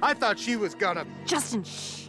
I thought she was gonna... Justin, shh.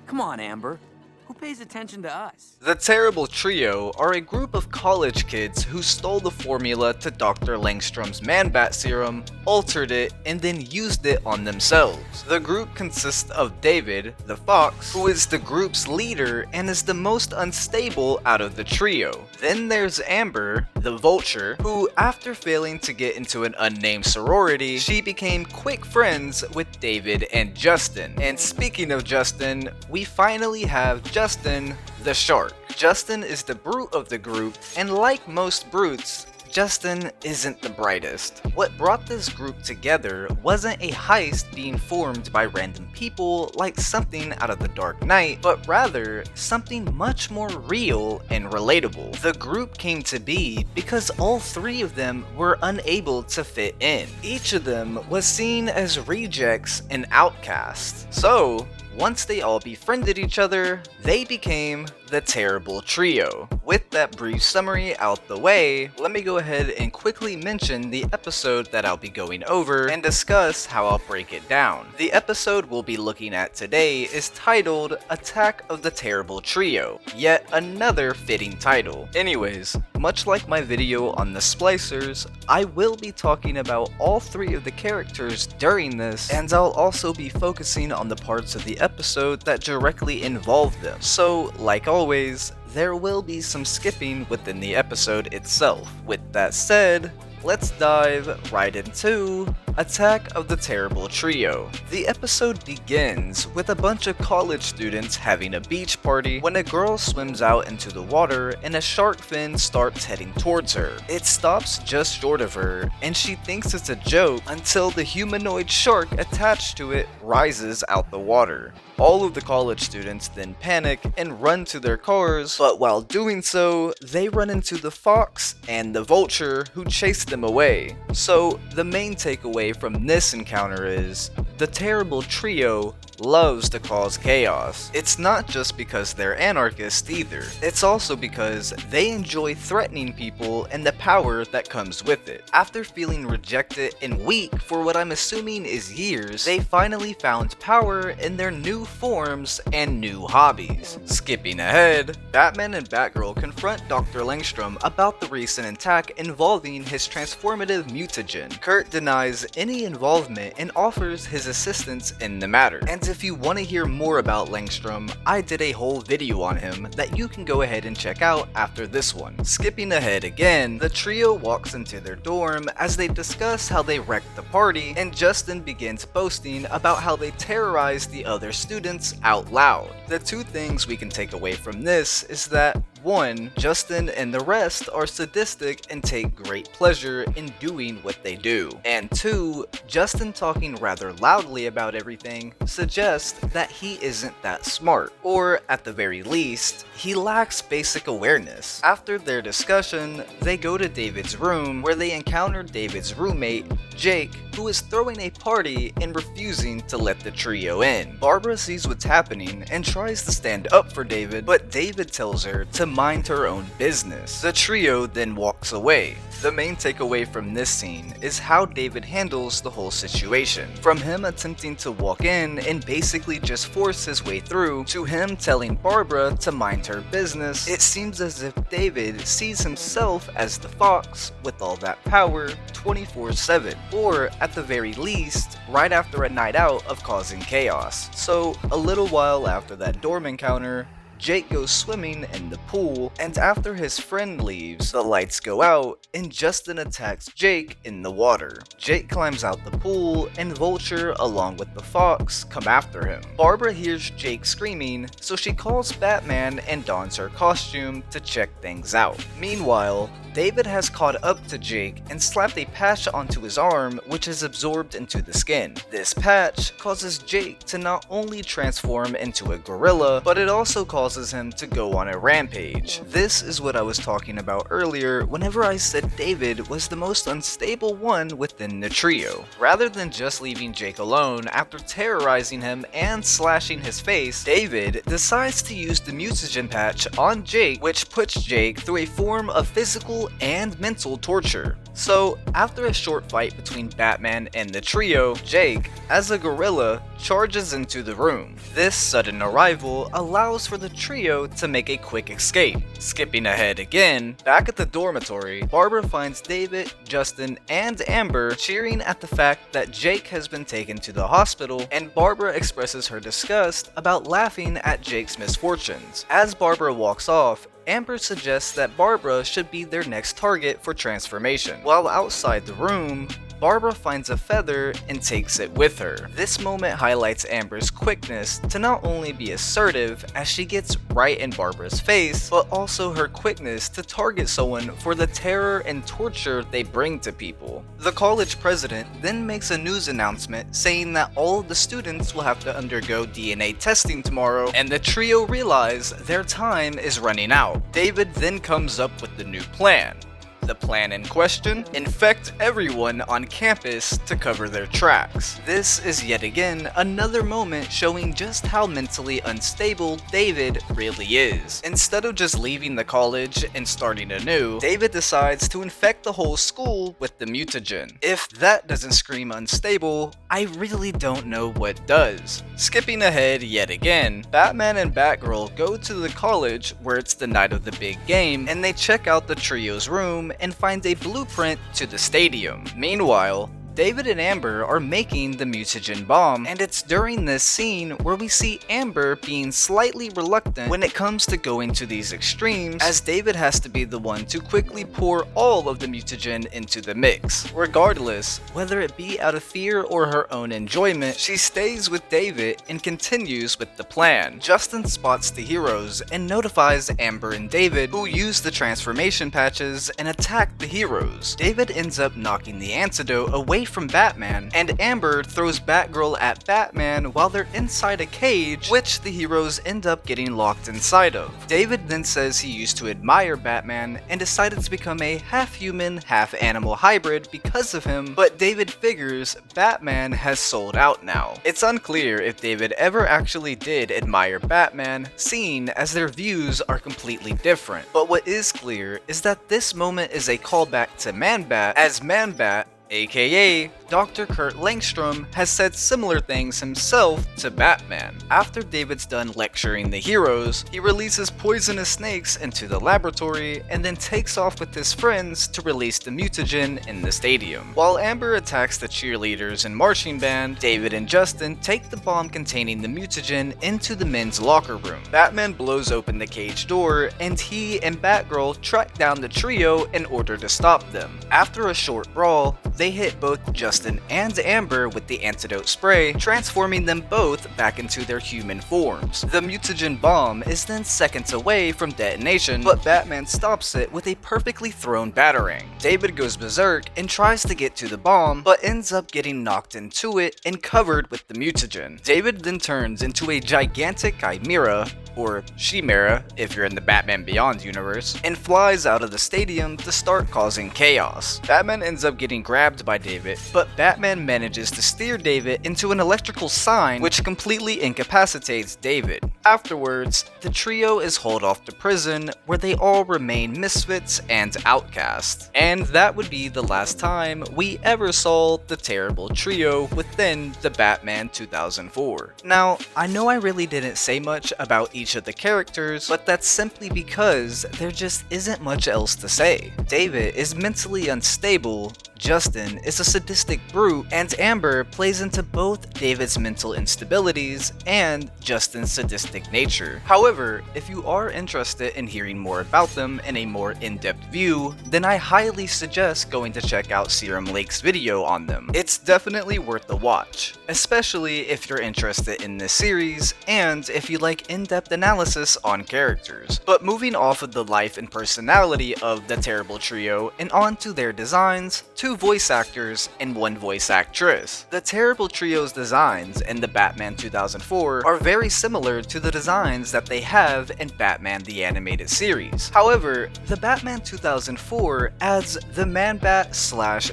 Come on, Amber. Who pays attention to us? The Terrible Trio are a group of college kids who stole the formula to Dr. Langstrom's Man-Bat serum, altered it, and then used it on themselves. The group consists of David, the Fox, who is the group's leader and is the most unstable out of the trio. Then there's Amber, the Vulture, who, after failing to get into an unnamed sorority, she became quick friends with David and Justin. And speaking of Justin, we finally have Justin, the Shark. Justin is the brute of the group, and like most brutes, Justin isn't the brightest. What brought this group together wasn't a heist being formed by random people like something out of the Dark Knight, but rather something much more real and relatable. The group came to be because all three of them were unable to fit in. Each of them was seen as rejects and outcasts. So, once they all befriended each other, they became the Terrible Trio. With that brief summary out the way, let me go ahead and quickly mention the episode that I'll be going over and discuss how I'll break it down. The episode we'll be looking at today is titled Attack of the Terrible Trio, yet another fitting title. Anyways, much like my video on the Splicers, I will be talking about all three of the characters during this, and I'll also be focusing on the parts of the episode that directly involve them. So, like always, there will be some skipping within the episode itself. With that said, let's dive right into Attack of the Terrible Trio. The episode begins with a bunch of college students having a beach party when a girl swims out into the water and a shark fin starts heading towards her. It stops just short of her, and she thinks it's a joke until the humanoid shark attached to it rises out the water. All of the college students then panic and run to their cars, but while doing so, they run into the Fox and the Vulture who chase them away. So the main takeaway from this encounter is, the Terrible Trio loves to cause chaos. It's not just because they're anarchists either, it's also because they enjoy threatening people and the power that comes with it. After feeling rejected and weak for what I'm assuming is years, they finally found power in their new forms and new hobbies. Skipping ahead, Batman and Batgirl confront Dr. Langstrom about the recent attack involving his transformative mutagen. Kurt denies any involvement and offers his assistance in the matter. And if you want to hear more about Langstrom, I did a whole video on him that you can go ahead and check out after this one. Skipping ahead again, the trio walks into their dorm as they discuss how they wrecked the party, and Justin begins boasting about how they terrorized the other students out loud. The two things we can take away from this is that 1. Justin and the rest are sadistic and take great pleasure in doing what they do. And 2. Justin talking rather loudly about everything suggests that he isn't that smart, or at the very least, he lacks basic awareness. After their discussion, they go to David's room where they encounter David's roommate, Jake, who is throwing a party and refusing to let the trio in. Barbara sees what's happening and tries to stand up for David, but David tells her to mind her own business. The trio then walks away. The main takeaway from this scene is how David handles the whole situation. From him attempting to walk in and basically just force his way through, to him telling Barbara to mind her business, it seems as if David sees himself as the Fox with all that power 24/7, or at the very least, right after a night out of causing chaos. So a little while after that dorm encounter, Jake goes swimming in the pool, and after his friend leaves, the lights go out, and Justin attacks Jake in the water. Jake climbs out the pool, and Vulture, along with the Fox, come after him. Barbara hears Jake screaming, so she calls Batman and dons her costume to check things out. Meanwhile, David has caught up to Jake and slapped a patch onto his arm, which is absorbed into the skin. This patch causes Jake to not only transform into a gorilla, but it also causes him to go on a rampage. This is what I was talking about earlier whenever I said David was the most unstable one within the trio. Rather than just leaving Jake alone after terrorizing him and slashing his face, David decides to use the mutagen patch on Jake, which puts Jake through a form of physical and mental torture. So, after a short fight between Batman and the trio, Jake, as a gorilla, charges into the room. This sudden arrival allows for the trio to make a quick escape. Skipping ahead again, back at the dormitory, Barbara finds David, Justin, and Amber cheering at the fact that Jake has been taken to the hospital, and Barbara expresses her disgust about laughing at Jake's misfortunes. As Barbara walks off, Amber suggests that Barbara should be their next target for transformation. While outside the room, Barbara finds a feather and takes it with her. This moment highlights Amber's quickness to not only be assertive as she gets right in Barbara's face, but also her quickness to target someone for the terror and torture they bring to people. The college president then makes a news announcement saying that all of the students will have to undergo DNA testing tomorrow, and the trio realize their time is running out. David then comes up with the new plan. The plan in question? Infect everyone on campus to cover their tracks. This is yet again another moment showing just how mentally unstable David really is. Instead of just leaving the college and starting anew, David decides to infect the whole school with the mutagen. If that doesn't scream unstable, I really don't know what does. Skipping ahead yet again, Batman and Batgirl go to the college where it's the night of the big game, and they check out the trio's room and find a blueprint to the stadium. Meanwhile, David and Amber are making the mutagen bomb, and it's during this scene where we see Amber being slightly reluctant when it comes to going to these extremes, as David has to be the one to quickly pour all of the mutagen into the mix. Regardless, whether it be out of fear or her own enjoyment, she stays with David and continues with the plan. Justin spots the heroes and notifies Amber and David, who use the transformation patches and attack the heroes. David ends up knocking the antidote away from Batman, and Amber throws Batgirl at Batman while they're inside a cage, which the heroes end up getting locked inside of. David then says he used to admire Batman and decided to become a half-human, half-animal hybrid because of him, but David figures Batman has sold out now. It's unclear if David ever actually did admire Batman, seeing as their views are completely different. But what is clear is that this moment is a callback to Man-Bat, as Man-Bat, aka Dr. Kurt Langstrom, has said similar things himself to Batman. After David's done lecturing the heroes, he releases poisonous snakes into the laboratory and then takes off with his friends to release the mutagen in the stadium. While Amber attacks the cheerleaders and marching band, David and Justin take the bomb containing the mutagen into the men's locker room. Batman blows open the cage door, and he and Batgirl track down the trio in order to stop them. After a short brawl, they hit both Justin and Amber with the antidote spray, transforming them both back into their human forms. The mutagen bomb is then seconds away from detonation, but Batman stops it with a perfectly thrown batarang. David goes berserk and tries to get to the bomb, but ends up getting knocked into it and covered with the mutagen. David then turns into a gigantic chimera, or Chimera if you're in the Batman Beyond universe, and flies out of the stadium to start causing chaos. Batman ends up getting grabbed by David, but Batman manages to steer David into an electrical sign which completely incapacitates David. Afterwards, the trio is hauled off to prison where they all remain misfits and outcasts. And that would be the last time we ever saw the terrible trio within the Batman 2004. Now, I know I really didn't say much about each of the characters, but that's simply because there just isn't much else to say. David is mentally unstable, Justin is a sadistic brute, and Amber plays into both David's mental instabilities and Justin's sadistic nature. However, if you are interested in hearing more about them in a more in-depth view, then I highly suggest going to check out Serum Lake's video on them. It's definitely worth the watch, especially if you're interested in this series and if you like in-depth analysis on characters. But moving off of the life and personality of the terrible trio and onto their designs, 2 voice actors and 1 voice actress. The terrible trio's designs in the Batman 2004 are very similar to the designs that they have in Batman the Animated Series. However, the Batman 2004 adds the Man-Bat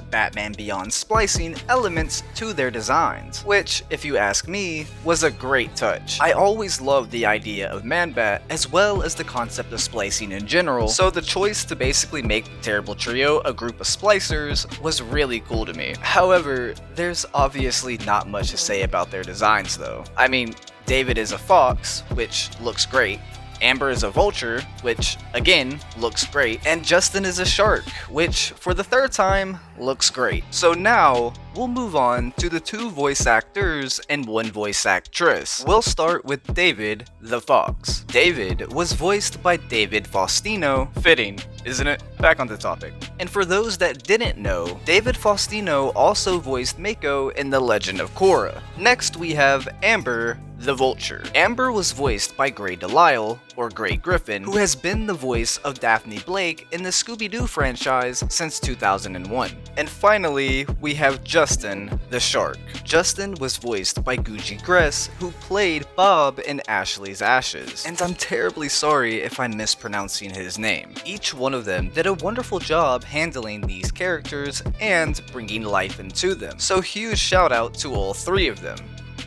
/ Batman Beyond splicing elements to their designs, which, if you ask me, was a great touch. I always loved the idea of Man-Bat as well as the concept of splicing in general, so the choice to basically make the terrible trio a group of splicers was really cool to me. However, there's obviously not much to say about their designs though. I mean, David is a fox, which looks great. Amber is a vulture, which, again, looks great, and Justin is a shark, which, for the third time, looks great. So now, we'll move on to the 2 voice actors and 1 voice actress. We'll start with David the Fox. David was voiced by David Faustino. Fitting, isn't it? Back on the topic. And for those that didn't know, David Faustino also voiced Mako in The Legend of Korra. Next we have Amber the Vulture. Amber was voiced by Gray Delisle, or Gray Griffin, who has been the voice of Daphne Blake in the Scooby-Doo franchise since 2001. And finally, we have Justin the Shark. Justin was voiced by Gucci Gress, who played Bob in Ashley's Ashes. And I'm terribly sorry if I'm mispronouncing his name. Each one of them did a wonderful job handling these characters and bringing life into them. So huge shout out to all 3 of them.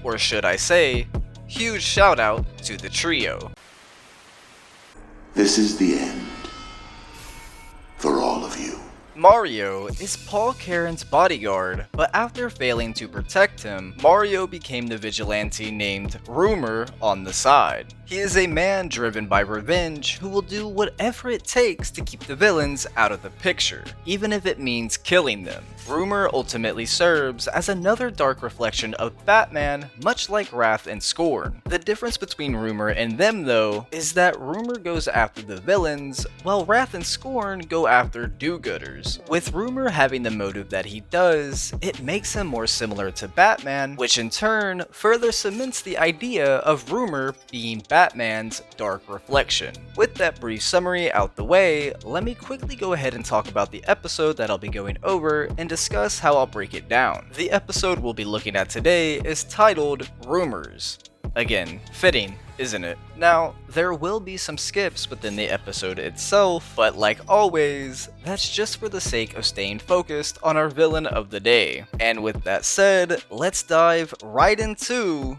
Or should I say, huge shout out to the trio. This is the end. For all of you. Mario is Paul Karen's bodyguard, but after failing to protect him, Mario became the vigilante named Rumor on the side. He is a man driven by revenge who will do whatever it takes to keep the villains out of the picture, even if it means killing them. Rumor ultimately serves as another dark reflection of Batman, much like Wrath and Scorn. The difference between Rumor and them though, is that Rumor goes after the villains, while Wrath and Scorn go after do-gooders. With Rumor having the motive that he does, it makes him more similar to Batman, which in turn further cements the idea of Rumor being Batman's dark reflection. With that brief summary out the way, let me quickly go ahead and talk about the episode that I'll be going over and discuss how I'll break it down. The episode we'll be looking at today is titled Rumors. Again, fitting, isn't it? Now, there will be some skips within the episode itself, but like always, that's just for the sake of staying focused on our villain of the day. And with that said, let's dive right into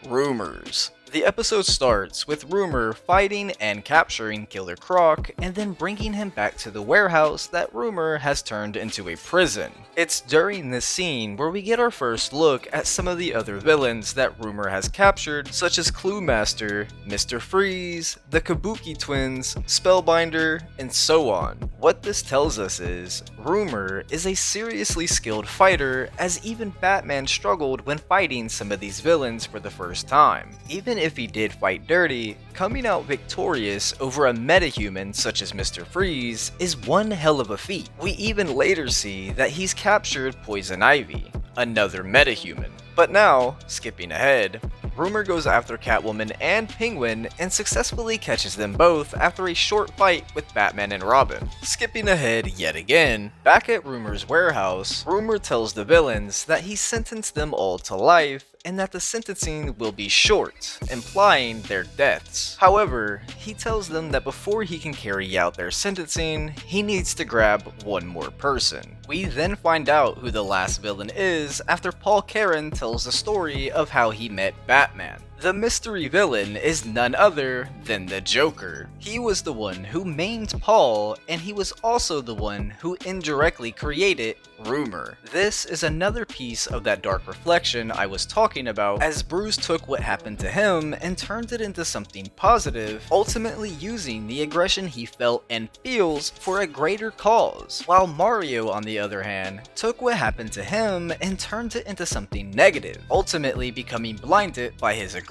Rumors. The episode starts with Rumor fighting and capturing Killer Croc, and then bringing him back to the warehouse that Rumor has turned into a prison. It's during this scene where we get our first look at some of the other villains that Rumor has captured, such as Clue Master, Mr. Freeze, the Kabuki twins, Spellbinder, and so on. What this tells us is, Rumor is a seriously skilled fighter, as even Batman struggled when fighting some of these villains for the first time. Even if he did fight dirty, coming out victorious over a metahuman such as Mr. Freeze is one hell of a feat. We even later see that he's captured Poison Ivy, another metahuman. But now, skipping ahead, Rumor goes after Catwoman and Penguin and successfully catches them both after a short fight with Batman and Robin. Skipping ahead yet again, back at Rumor's warehouse, Rumor tells the villains that he sentenced them all to life and that the sentencing will be short, implying their deaths. However, he tells them that before he can carry out their sentencing, he needs to grab one more person. We then find out who the last villain is after Paul Karen tells the story of how he met Batman. The mystery villain is none other than the Joker. He was the one who maimed Paul, and he was also the one who indirectly created Rumor. This is another piece of that dark reflection I was talking about, as Bruce took what happened to him and turned it into something positive, ultimately using the aggression he felt and feels for a greater cause, while Mario, on the other hand, took what happened to him and turned it into something negative, ultimately becoming blinded by his aggression.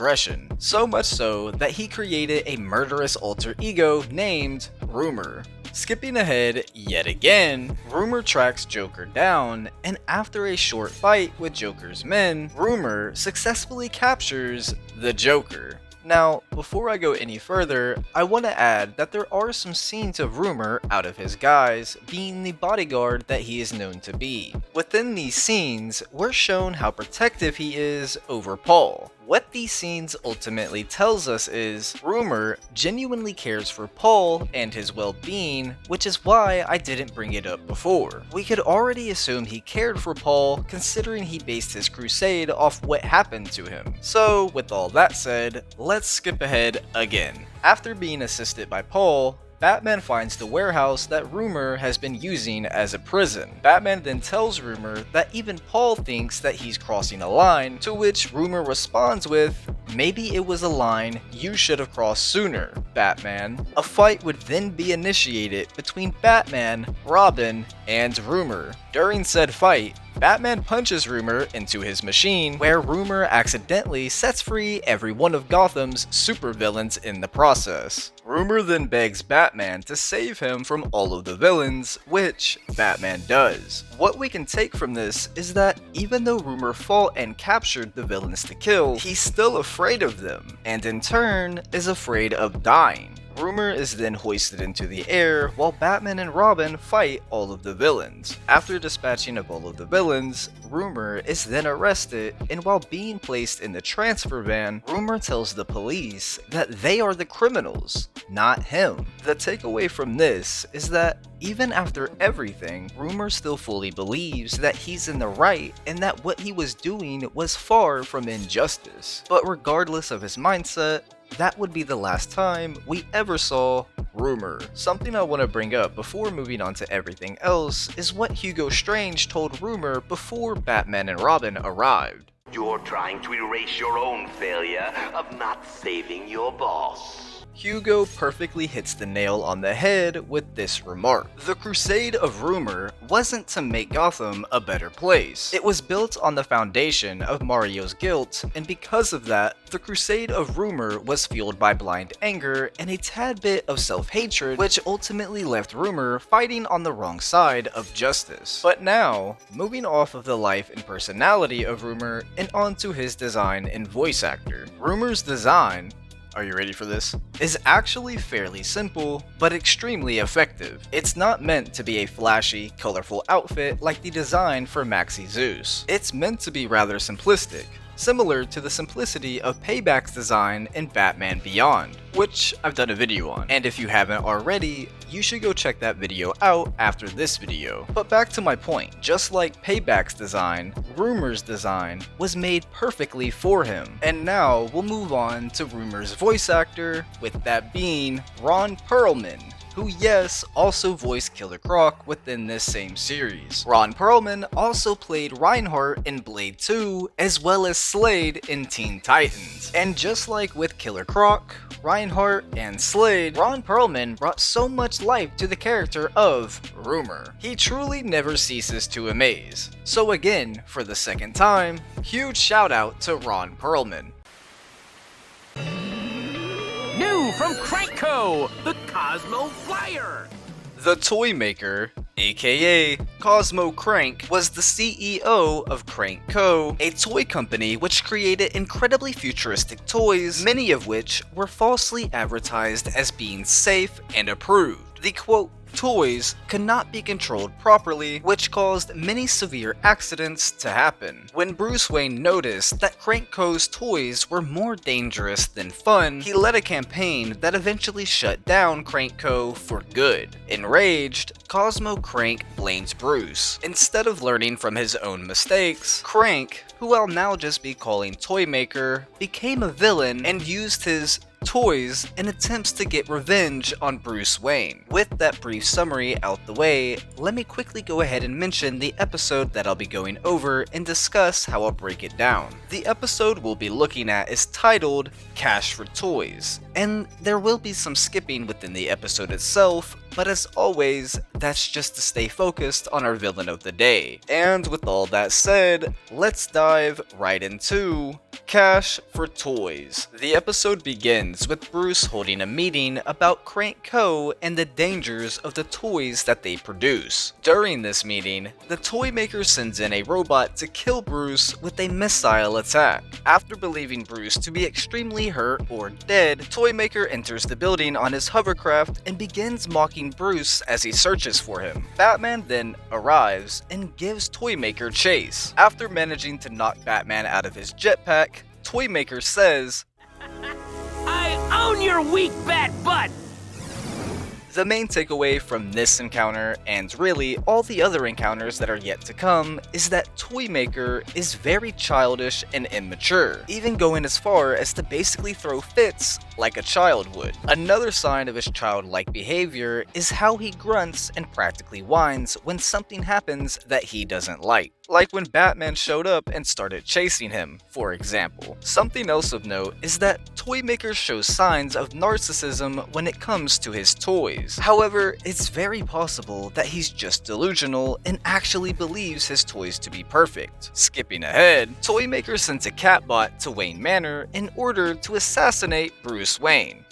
So much so that he created a murderous alter ego named Rumor. Skipping ahead yet again, Rumor tracks Joker down, and after a short fight with Joker's men, Rumor successfully captures the Joker. Now, before I go any further, I want to add that there are some scenes of Rumor out of his guise, being the bodyguard that he is known to be. Within these scenes, we're shown how protective he is over Paul. What these scenes ultimately tells us is, Rumor genuinely cares for Paul and his well-being, which is why I didn't bring it up before. We could already assume he cared for Paul, considering he based his crusade off what happened to him. So, with all that said, let's skip ahead again. After being assisted by Paul, Batman finds the warehouse that Rumor has been using as a prison. Batman then tells Rumor that even Paul thinks that he's crossing a line, to which Rumor responds with, "Maybe it was a line you should have crossed sooner, Batman." A fight would then be initiated between Batman, Robin, and Rumor. During said fight, Batman punches Rumor into his machine, where Rumor accidentally sets free every one of Gotham's supervillains in the process. Rumor then begs Batman to save him from all of the villains, which Batman does. What we can take from this is that even though Rumor fought and captured the villains to kill, he's still afraid of them, and in turn is afraid of dying. Rumor is then hoisted into the air while Batman and Robin fight all of the villains. After dispatching of all of the villains, Rumor is then arrested, and while being placed in the transfer van, Rumor tells the police that they are the criminals, not him. The takeaway from this is that even after everything, Rumor still fully believes that he's in the right and that what he was doing was far from injustice. But regardless of his mindset, that would be the last time we ever saw Rumor. Something I want to bring up before moving on to everything else is what Hugo Strange told Rumor before Batman and Robin arrived. "You're trying to erase your own failure of not saving your boss." Hugo perfectly hits the nail on the head with this remark. The crusade of Rumor wasn't to make Gotham a better place. It was built on the foundation of Mario's guilt, and because of that, the crusade of Rumor was fueled by blind anger and a tad bit of self-hatred, which ultimately left Rumor fighting on the wrong side of justice. But now, moving off of the life and personality of Rumor and onto his design and voice actor. Rumor's design, are you ready for this? Is actually fairly simple, but extremely effective. It's not meant to be a flashy, colorful outfit like the design for Maxi Zeus. It's meant to be rather simplistic, similar to the simplicity of Payback's design in Batman Beyond, which I've done a video on. And if you haven't already, you should go check that video out after this video. But back to my point, just like Payback's design, Rumor's design was made perfectly for him. And now we'll move on to Rumor's voice actor, with that being Ron Perlman, who yes, also voiced Killer Croc within this same series. Ron Perlman also played Reinhardt in Blade 2, as well as Slade in Teen Titans. And just like with Killer Croc, Reinhardt, and Slade, Ron Perlman brought so much life to the character of Rumor. He truly never ceases to amaze. So again, for the second time, huge shout out to Ron Perlman. New from Crankco, the Cosmo Flyer! The toy maker, aka Cosmo Crank, was the CEO of Crank Co., a toy company which created incredibly futuristic toys, many of which were falsely advertised as being safe and approved. The quote, toys could not be controlled properly, which caused many severe accidents to happen. When Bruce Wayne noticed that Crank Co.'s toys were more dangerous than fun, he led a campaign that eventually shut down Crank Co. for good. Enraged, Cosmo Crank blames Bruce. Instead of learning from his own mistakes, Crank, who I'll now just be calling Toymaker, became a villain and used his toys in attempts to get revenge on Bruce Wayne. With that brief summary out the way, let me quickly go ahead and mention the episode that I'll be going over and discuss how I'll break it down. The episode we'll be looking at is titled Cash for Toys, and there will be some skipping within the episode itself, but as always, that's just to stay focused on our villain of the day. And with all that said, let's dive right into Cash for Toys. The episode begins with Bruce holding a meeting about Crank Co. and the dangers of the toys that they produce. During this meeting, the toy maker sends in a robot to kill Bruce with a missile attack. After believing Bruce to be extremely hurt or dead, Toymaker enters the building on his hovercraft and begins mocking Bruce as he searches for him. Batman then arrives and gives Toymaker chase. After managing to knock Batman out of his jetpack, Toymaker says, I own your weak bat butt! The main takeaway from this encounter, and really all the other encounters that are yet to come, is that Toymaker is very childish and immature, even going as far as to basically throw fits like a child would. Another sign of his childlike behavior is how he grunts and practically whines when something happens that he doesn't like when Batman showed up and started chasing him, for example. Something else of note is that Toymaker shows signs of narcissism when it comes to his toys. However, it's very possible that he's just delusional and actually believes his toys to be perfect. Skipping ahead, Toymaker sends a catbot to Wayne Manor in order to assassinate Bruce Wayne.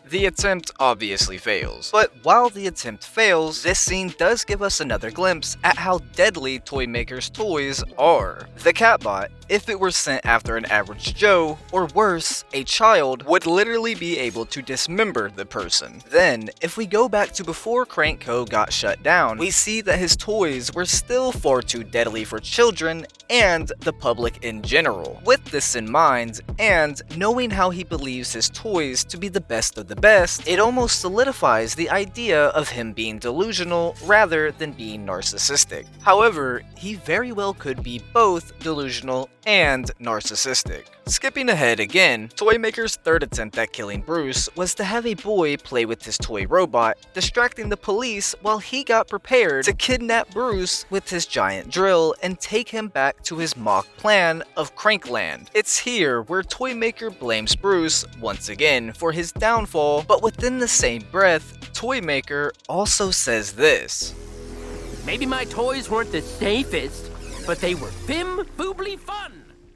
The attempt obviously fails, but while the attempt fails, this scene does give us another glimpse at how deadly Toymaker's toys are. The catbot, if it were sent after an average Joe, or worse, a child, would literally be able to dismember the person. Then, if we go back to before Crank Co. got shut down, we see that his toys were still far too deadly for children and the public in general. With this in mind, and knowing how he believes his toys to be the best of the best, it almost solidifies the idea of him being delusional rather than being narcissistic. However, he very well could be both delusional and narcissistic. Skipping ahead again, Toymaker's third attempt at killing Bruce was to have a boy play with his toy robot, distracting the police while he got prepared to kidnap Bruce with his giant drill and take him back to his mock plan of Crankland. It's here where Toymaker blames Bruce once again for his downfall, but within the same breath, Toymaker also says this. Maybe my toys weren't the safest, but they were fim-boobly fun.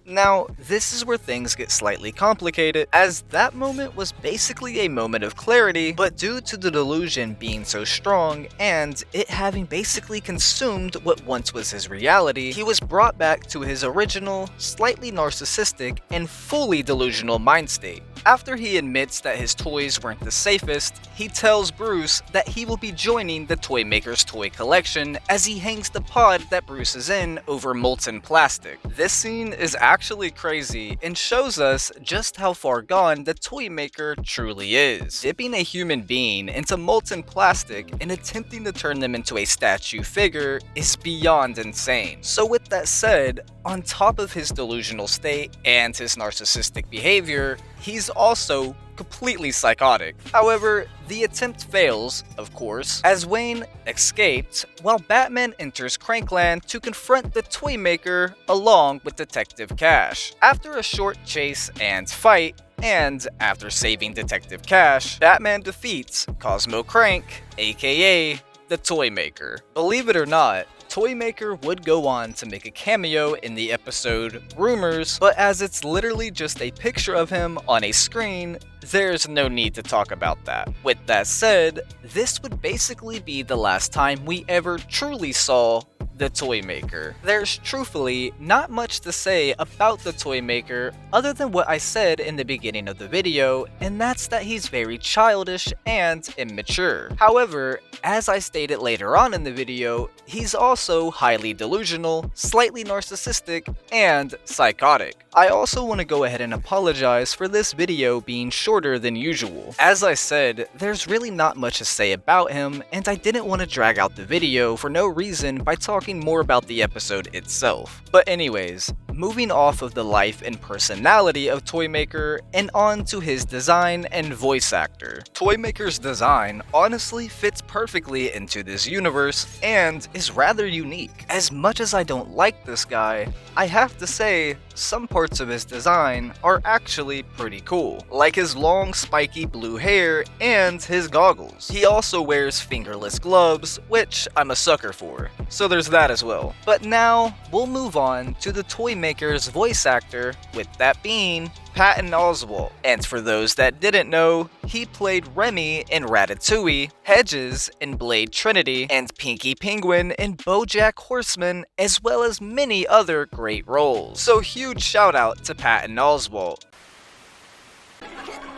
Now, this is where things get slightly complicated, as that moment was basically a moment of clarity, but due to the delusion being so strong, and it having basically consumed what once was his reality, he was brought back to his original, slightly narcissistic, and fully delusional mind state. After he admits that his toys weren't the safest, he tells Bruce that he will be joining the Toymaker's toy collection as he hangs the pod that Bruce is in over molten plastic. This scene is actually crazy and shows us just how far gone the Toymaker truly is. Dipping a human being into molten plastic and attempting to turn them into a statue figure is beyond insane. So with that said, on top of his delusional state and his narcissistic behavior, he's also completely psychotic. However, the attempt fails, of course, as Wayne escaped while Batman enters Crankland to confront the Toymaker along with Detective Cash. After a short chase and fight, and after saving Detective Cash, Batman defeats Cosmo Crank, aka the Toymaker. Believe it or not, Toymaker would go on to make a cameo in the episode Rumors, but as it's literally just a picture of him on a screen, there's no need to talk about that. With that said, this would basically be the last time we ever truly saw the Toymaker. There's truthfully not much to say about the Toymaker other than what I said in the beginning of the video, and that's that he's very childish and immature. However, as I stated later on in the video, he's also highly delusional, slightly narcissistic, and psychotic. I also want to go ahead and apologize for this video being shorter than usual. As I said, there's really not much to say about him, and I didn't want to drag out the video for no reason by talking more about the episode itself. But anyways, moving off of the life and personality of Toymaker and on to his design and voice actor. Toymaker's design honestly fits perfectly into this universe and is rather unique. As much as I don't like this guy, I have to say some parts of his design are actually pretty cool, like his long spiky blue hair and his goggles. He also wears fingerless gloves, which I'm a sucker for, so there's that as well. But now, we'll move on to the Toymaker's voice actor, with that being Patton Oswalt. And for those that didn't know, he played Remy in Ratatouille, Hedges in Blade Trinity, and Pinky Penguin in BoJack Horseman, as well as many other great roles. So huge shout out to Patton Oswalt.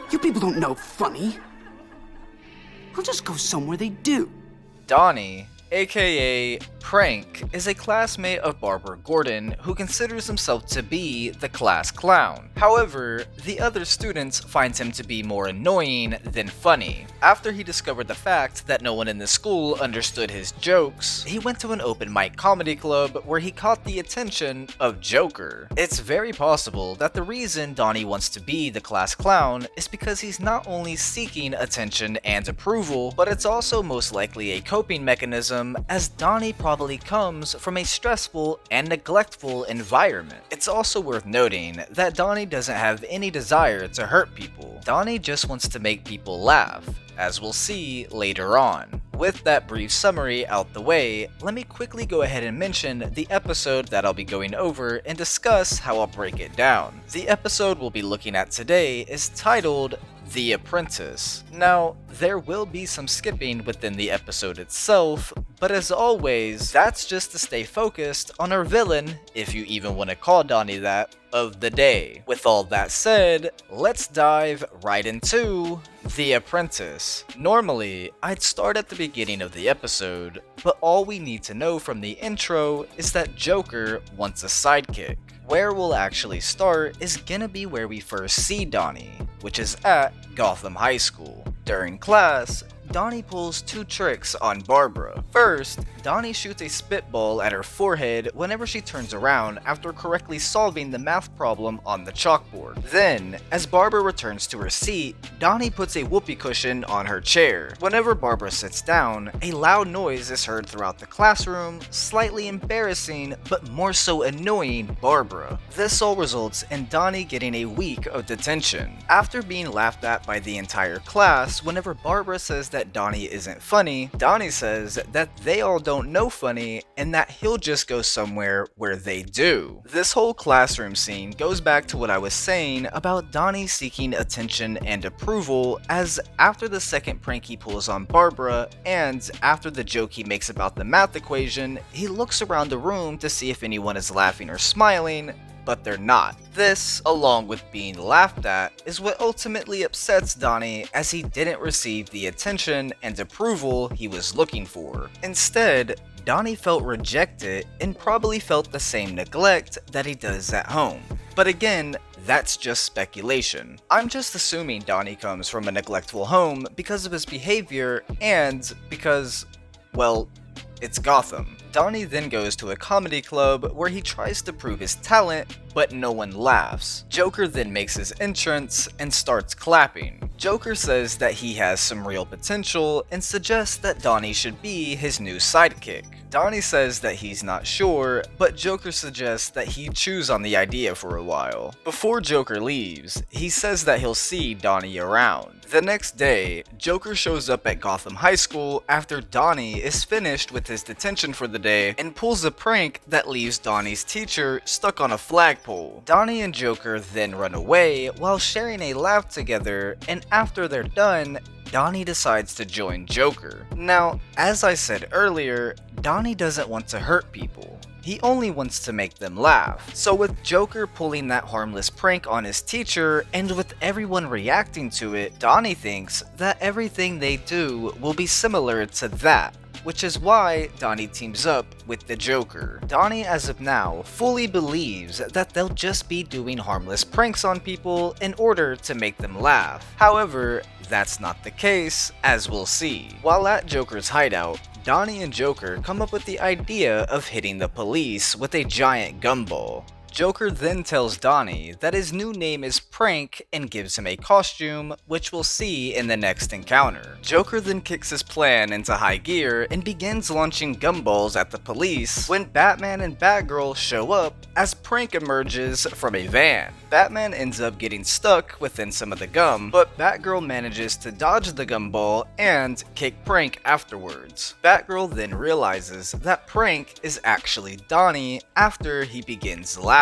You people don't know funny. I'll just go somewhere they do. Donnie, aka Prank is a classmate of Barbara Gordon who considers himself to be the class clown. However, the other students find him to be more annoying than funny. After he discovered the fact that no one in the school understood his jokes, he went to an open mic comedy club where he caught the attention of Joker. It's very possible that the reason Donnie wants to be the class clown is because he's not only seeking attention and approval, but it's also most likely a coping mechanism, as Donnie probably comes from a stressful and neglectful environment. It's also worth noting that Donnie doesn't have any desire to hurt people. Donnie just wants to make people laugh, as we'll see later on. With that brief summary out the way, let me quickly go ahead and mention the episode that I'll be going over and discuss how I'll break it down. The episode we'll be looking at today is titled The Apprentice. Now, there will be some skipping within the episode itself, but as always, that's just to stay focused on our villain, if you even want to call Donnie that, of the day. With all that said, let's dive right into The Apprentice. Normally, I'd start at the beginning of the episode, but all we need to know from the intro is that Joker wants a sidekick. Where we'll actually start is gonna be where we first see Donnie, which is at Gotham High School. During class, Donnie pulls two tricks on Barbara. First, Donnie shoots a spitball at her forehead whenever she turns around after correctly solving the math problem on the chalkboard. Then, as Barbara returns to her seat, Donnie puts a whoopee cushion on her chair. Whenever Barbara sits down, a loud noise is heard throughout the classroom, slightly embarrassing but more so annoying Barbara. This all results in Donnie getting a week of detention. After being laughed at by the entire class, whenever Barbara says that Donnie isn't funny, Donnie says that they all don't know funny and that he'll just go somewhere where they do. This whole classroom scene goes back to what I was saying about Donnie seeking attention and approval, as after the second prank he pulls on Barbara and after the joke he makes about the math equation, he looks around the room to see if anyone is laughing or smiling, but they're not. This, along with being laughed at, is what ultimately upsets Donnie, as he didn't receive the attention and approval he was looking for. Instead, Donnie felt rejected and probably felt the same neglect that he does at home. But again, that's just speculation. I'm just assuming Donnie comes from a neglectful home because of his behavior and because, well, it's Gotham. Donnie then goes to a comedy club where he tries to prove his talent, but no one laughs. Joker then makes his entrance and starts clapping. Joker says that he has some real potential and suggests that Donnie should be his new sidekick. Donnie says that he's not sure, but Joker suggests that he chews on the idea for a while. Before Joker leaves, he says that he'll see Donnie around. The next day, Joker shows up at Gotham High School after Donnie is finished with his detention for the day and pulls a prank that leaves Donnie's teacher stuck on a flagpole. Donnie and Joker then run away while sharing a laugh together, and after they're done, Donnie decides to join Joker. Now, as I said earlier, Donnie doesn't want to hurt people. He only wants to make them laugh. So with Joker pulling that harmless prank on his teacher, and with everyone reacting to it, Donnie thinks that everything they do will be similar to that, which is why Donnie teams up with the Joker. Donnie, as of now, fully believes that they'll just be doing harmless pranks on people in order to make them laugh. However, that's not the case, as we'll see. While at Joker's hideout, Donnie and Joker come up with the idea of hitting the police with a giant gumball. Joker then tells Donnie that his new name is Prank and gives him a costume, which we'll see in the next encounter. Joker then kicks his plan into high gear and begins launching gumballs at the police when Batman and Batgirl show up as Prank emerges from a van. Batman ends up getting stuck within some of the gum, but Batgirl manages to dodge the gumball and kick Prank afterwards. Batgirl then realizes that Prank is actually Donnie after he begins laughing.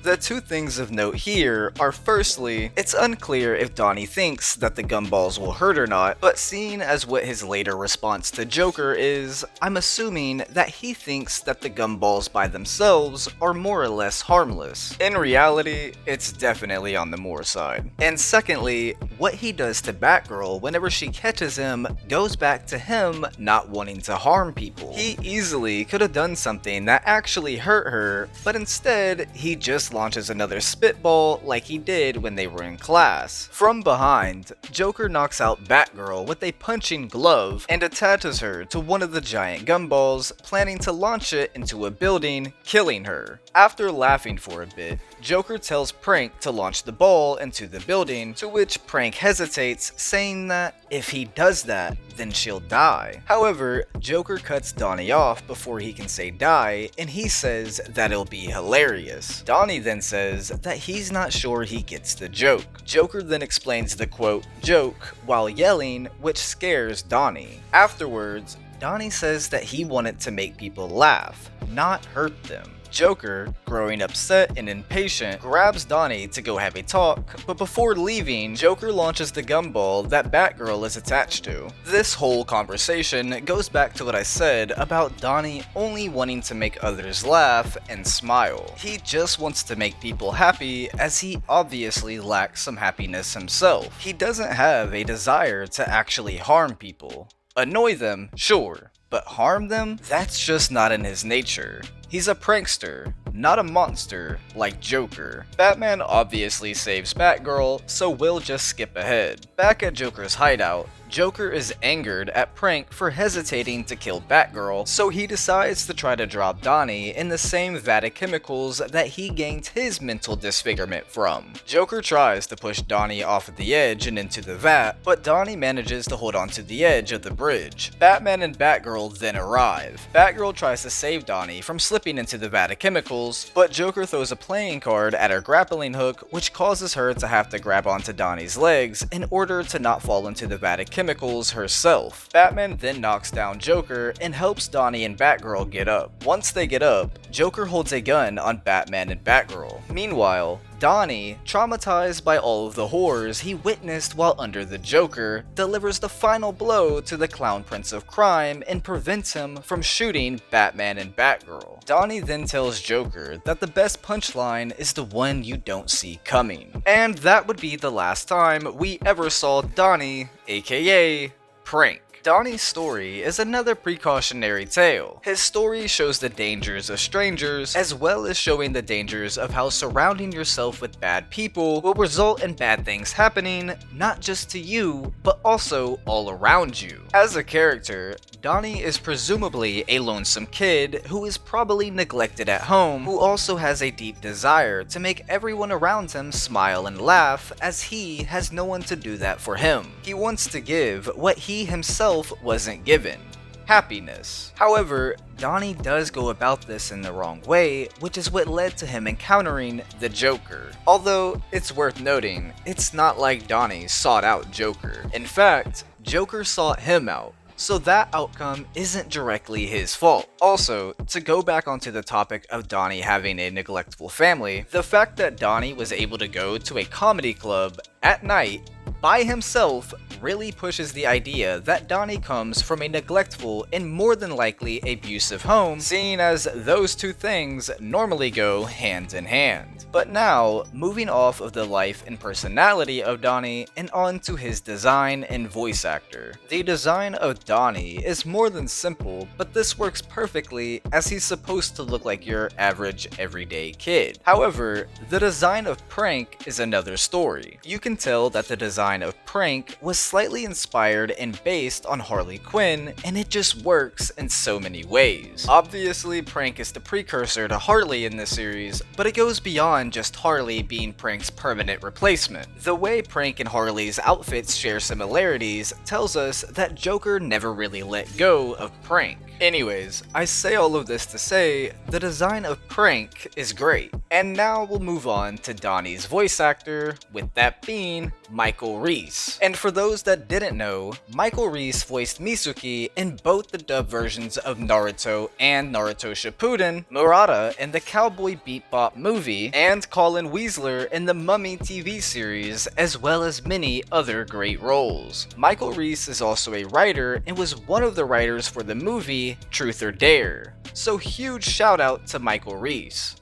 The two things of note here are, firstly, it's unclear if Donnie thinks that the gumballs will hurt or not, but seeing as what his later response to Joker is, I'm assuming that he thinks that the gumballs by themselves are more or less harmless. In reality, it's definitely on the more side. And secondly, what he does to Batgirl whenever she catches him goes back to him not wanting to harm people. He easily could have done something that actually hurt her, but instead, he just launches another spitball like he did when they were in class. From behind, Joker knocks out Batgirl with a punching glove and attaches her to one of the giant gumballs, planning to launch it into a building, killing her. After laughing for a bit, Joker tells Prank to launch the ball into the building, to which Prank hesitates, saying that if he does that, then she'll die. However, Joker cuts Donnie off before he can say die, and he says that it'll be hilarious. Donnie then says that he's not sure he gets the joke. Joker then explains the quote, joke, while yelling, which scares Donnie. Afterwards, Donnie says that he wanted to make people laugh, not hurt them. Joker, growing upset and impatient, grabs Donnie to go have a talk, but before leaving, Joker launches the gumball that Batgirl is attached to. This whole conversation goes back to what I said about Donnie only wanting to make others laugh and smile. He just wants to make people happy, as he obviously lacks some happiness himself. He doesn't have a desire to actually harm people. Annoy them, sure, but harm them? That's just not in his nature. He's a prankster, not a monster like Joker. Batman obviously saves Batgirl, so we'll just skip ahead. Back at Joker's hideout, Joker is angered at Prank for hesitating to kill Batgirl, so he decides to try to drop Donnie in the same vat of chemicals that he gained his mental disfigurement from. Joker tries to push Donnie off of the edge and into the vat, but Donnie manages to hold onto the edge of the bridge. Batman and Batgirl then arrive. Batgirl tries to save Donnie from slipping into the vat of chemicals, but Joker throws a playing card at her grappling hook, which causes her to have to grab onto Donnie's legs in order to not fall into the vat of chemicals herself. Batman then knocks down Joker and helps Donnie and Batgirl get up. Once they get up, Joker holds a gun on Batman and Batgirl. Meanwhile, Donnie, traumatized by all of the horrors he witnessed while under the Joker, delivers the final blow to the Clown Prince of Crime and prevents him from shooting Batman and Batgirl. Donnie then tells Joker that the best punchline is the one you don't see coming. And that would be the last time we ever saw Donnie, aka Prank. Donnie's story is another precautionary tale. His story shows the dangers of strangers, as well as showing the dangers of how surrounding yourself with bad people will result in bad things happening, not just to you, but also all around you. As a character, Donnie is presumably a lonesome kid who is probably neglected at home, who also has a deep desire to make everyone around him smile and laugh, as he has no one to do that for him. He wants to give what he himself wasn't given: happiness. However, Donnie does go about this in the wrong way, which is what led to him encountering the Joker. Although, it's worth noting, it's not like Donnie sought out Joker. In fact, Joker sought him out. So that outcome isn't directly his fault. Also, to go back onto the topic of Donnie having a neglectful family, the fact that Donnie was able to go to a comedy club at night by himself really pushes the idea that Donnie comes from a neglectful and more than likely abusive home, seeing as those two things normally go hand in hand. But now, moving off of the life and personality of Donnie and on to his design and voice actor. The design of Donnie is more than simple, but this works perfectly as he's supposed to look like your average everyday kid. However, the design of Prank is another story. You can tell that the design of Prank was slightly inspired and based on Harley Quinn, and it just works in so many ways. Obviously, Prank is the precursor to Harley in this series, but it goes beyond just Harley being Prank's permanent replacement. The way Prank and Harley's outfits share similarities tells us that Joker never really let go of Prank. Anyways, I say all of this to say, the design of Prank is great. And now we'll move on to Donnie's voice actor, with that being Michael Reese. And for those that didn't know, Michael Reese voiced Mitsuki in both the dub versions of Naruto and Naruto Shippuden, Murata in the Cowboy Bebop movie, and Colin Weasler in the Mummy TV series, as well as many other great roles. Michael Reese is also a writer and was one of the writers for the movie Truth or Dare. So huge shout out to Michael Reese.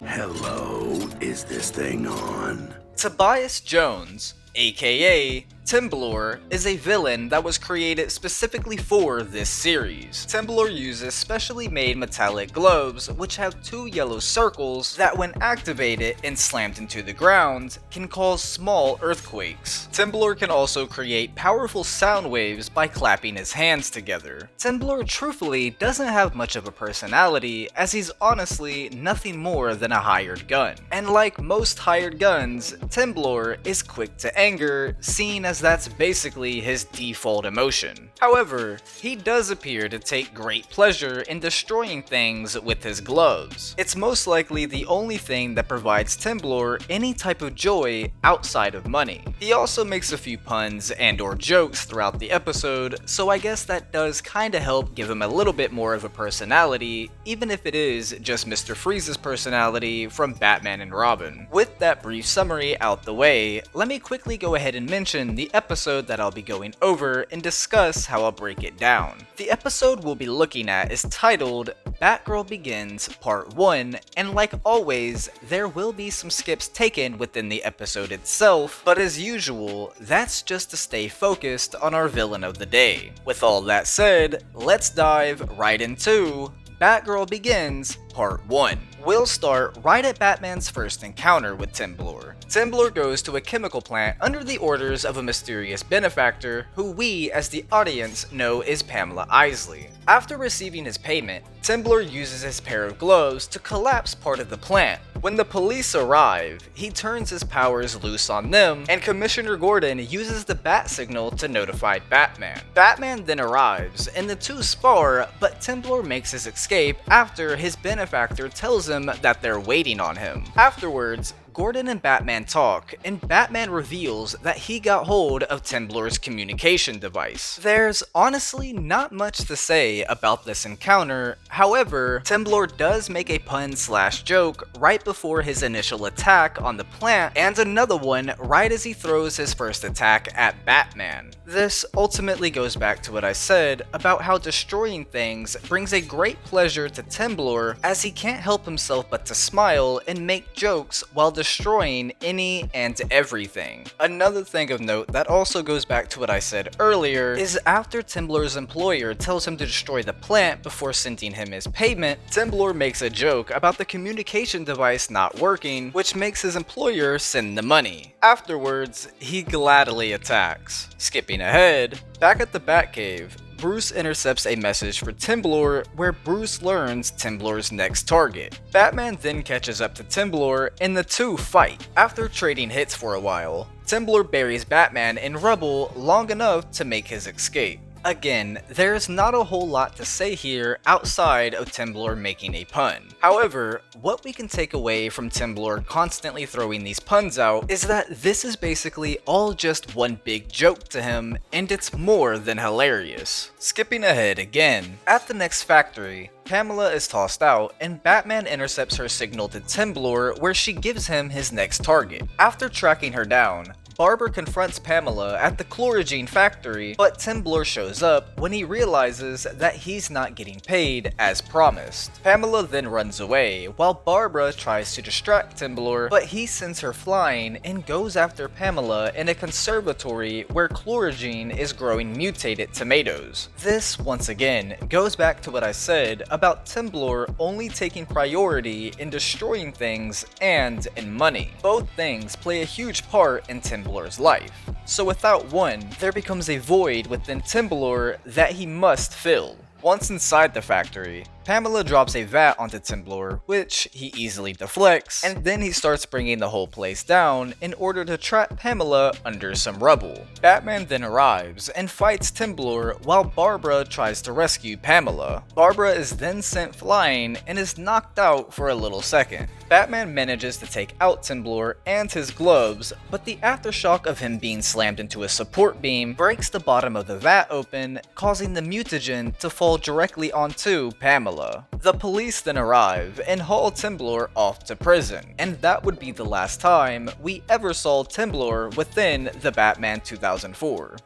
Hello, is this thing on? Tobias Jones, aka Templar, is a villain that was created specifically for this series. Templar uses specially made metallic gloves which have two yellow circles that when activated and slammed into the ground can cause small earthquakes. Templar can also create powerful sound waves by clapping his hands together. Templar truthfully doesn't have much of a personality as he's honestly nothing more than a hired gun. And like most hired guns, Templar is quick to anger, seen as that's basically his default emotion. However, he does appear to take great pleasure in destroying things with his gloves. It's most likely the only thing that provides Templar any type of joy outside of money. He also makes a few puns and or jokes throughout the episode, so I guess that does kinda help give him a little bit more of a personality, even if it is just Mr. Freeze's personality from Batman and Robin. With that brief summary out the way, let me quickly go ahead and mention the episode that I'll be going over and discuss how I'll break it down. The episode we'll be looking at is titled Batgirl Begins Part 1, and like always, there will be some skips taken within the episode itself, but as usual, that's just to stay focused on our villain of the day. With all that said, let's dive right into Batgirl Begins Part 1. We'll start right at Batman's first encounter with Templar. Templar goes to a chemical plant under the orders of a mysterious benefactor who we as the audience know is Pamela Isley. After receiving his payment, Templar uses his pair of gloves to collapse part of the plant. When the police arrive, he turns his powers loose on them, and Commissioner Gordon uses the bat signal to notify Batman. Batman then arrives, and the two spar, but Templar makes his escape after his benefactor tells him that they're waiting on him. Afterwards, Gordon and Batman talk, and Batman reveals that he got hold of Templar's communication device. There's honestly not much to say about this encounter, however, Templar does make a pun/joke right before his initial attack on the plant, and another one right as he throws his first attack at Batman. This ultimately goes back to what I said about how destroying things brings a great pleasure to Templar, as he can't help himself but to smile and make jokes while destroying any and everything. Another thing of note that also goes back to what I said earlier is after Templar's employer tells him to destroy the plant before sending him his payment, Templar makes a joke about the communication device not working, which makes his employer send the money. Afterwards, he gladly attacks. Skipping ahead, back at the Batcave, Bruce intercepts a message for Templar where Bruce learns Templar's next target. Batman then catches up to Templar and the two fight. After trading hits for a while, Templar buries Batman in rubble long enough to make his escape. Again, there's not a whole lot to say here outside of Templar making a pun. However, what we can take away from Templar constantly throwing these puns out is that this is basically all just one big joke to him, and it's more than hilarious. Skipping ahead again, at the next factory, Pamela is tossed out, and Batman intercepts her signal to Templar where she gives him his next target. After tracking her down, Barbara confronts Pamela at the Chlorogene factory, but Templar shows up when he realizes that he's not getting paid as promised. Pamela then runs away, while Barbara tries to distract Templar, but he sends her flying and goes after Pamela in a conservatory where Chlorogene is growing mutated tomatoes. This, once again, goes back to what I said about Templar only taking priority in destroying things and in money. Both things play a huge part in Templar's life. So without one, there becomes a void within Templar that he must fill. Once inside the factory, Pamela drops a vat onto Templar, which he easily deflects, and then he starts bringing the whole place down in order to trap Pamela under some rubble. Batman then arrives and fights Templar while Barbara tries to rescue Pamela. Barbara is then sent flying and is knocked out for a little second. Batman manages to take out Templar and his gloves, but the aftershock of him being slammed into a support beam breaks the bottom of the vat open, causing the mutagen to fall directly onto Pamela. The police then arrive and haul Templar off to prison, and that would be the last time we ever saw Templar within the Batman 2004.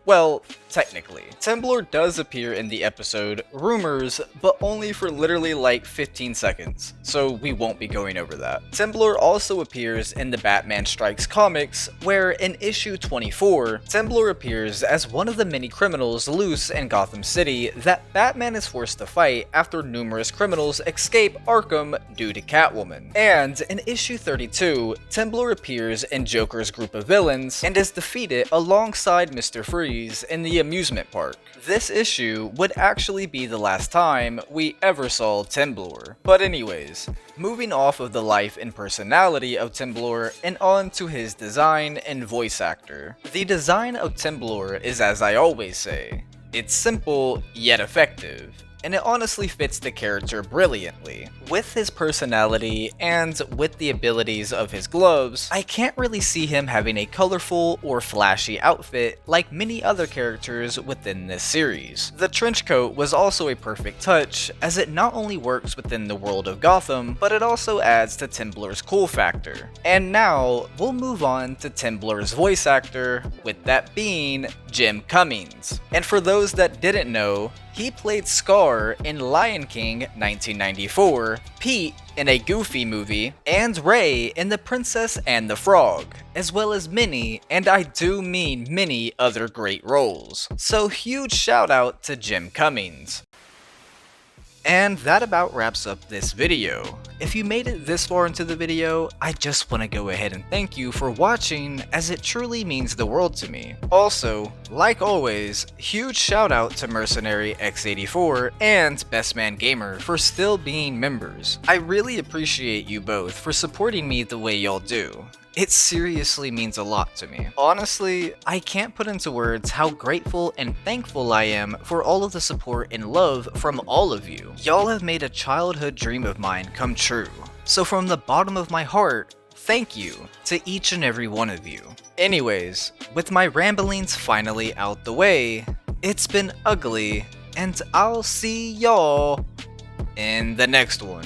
Well, technically. Templar does appear in the episode Rumors, but only for literally like 15 seconds, so we won't be going over that. Templar also appears in the Batman Strikes comics, where in issue 24, Templar appears as one of the many criminals loose in Gotham City that Batman is forced to fight after numerous criminals escape Arkham due to Catwoman. And in issue 32, Templar appears in Joker's group of villains and is defeated alongside Mr. Freeze in the amusement park. This issue would actually be the last time we ever saw Templar. But anyways, moving off of the life and personality of Templar and on to his design and voice actor. The design of Templar is, as I always say, it's simple yet effective, and it honestly fits the character brilliantly. With his personality and with the abilities of his gloves, I can't really see him having a colorful or flashy outfit like many other characters within this series. The trench coat was also a perfect touch, as it not only works within the world of Gotham, but it also adds to Templar's cool factor. And now, we'll move on to Templar's voice actor, with that being Jim Cummings. And for those that didn't know, he played Scar in Lion King 1994, Pete in a Goofy movie, and Ray in The Princess and the Frog, as well as many, and I do mean many, other great roles. So huge shout out to Jim Cummings. And that about wraps up this video. If you made it this far into the video, I just want to go ahead and thank you for watching, as it truly means the world to me. Also, like always, huge shout out to Mercenary X84 and Best Man Gamer for still being members. I really appreciate you both for supporting me the way y'all do. It seriously means a lot to me. Honestly, I can't put into words how grateful and thankful I am for all of the support and love from all of you. Y'all have made a childhood dream of mine come true. So from the bottom of my heart, thank you to each and every one of you. Anyways, with my ramblings finally out the way, it's been ugly, and I'll see y'all in the next one.